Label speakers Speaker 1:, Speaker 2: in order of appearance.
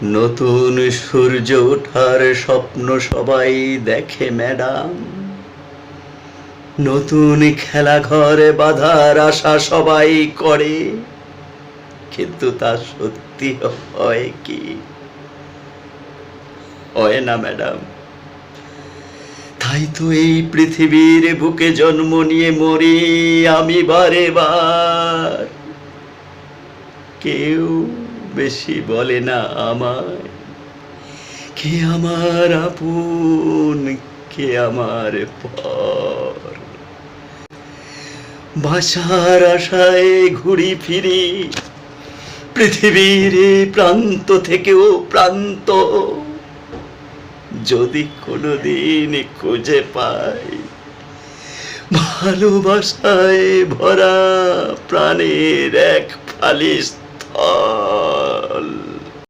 Speaker 1: নতুন সূর্য ওঠার স্বপ্ন সবাই দেখে ম্যাডাম, নতুন খেলা ঘরে বাঁধার আশা সবাই করে, কিন্তু তা সত্যি হয় কি? হয় না ম্যাডাম। তাই তো এই পৃথিবীর বুকে জন্ম নিয়ে মরি আমি বারে বার। কেউ বেশি বলে না আমায়, কে আমার আপন, কে আমার পর। বাসার আশায় ঘুরি ফিরি পৃথিবীর এই প্রান্ত থেকেও প্রান্ত, যদি কোনোদিন খুঁজে পাই ভালোবাসায় ভরা প্রাণের এক ফালি স্থল।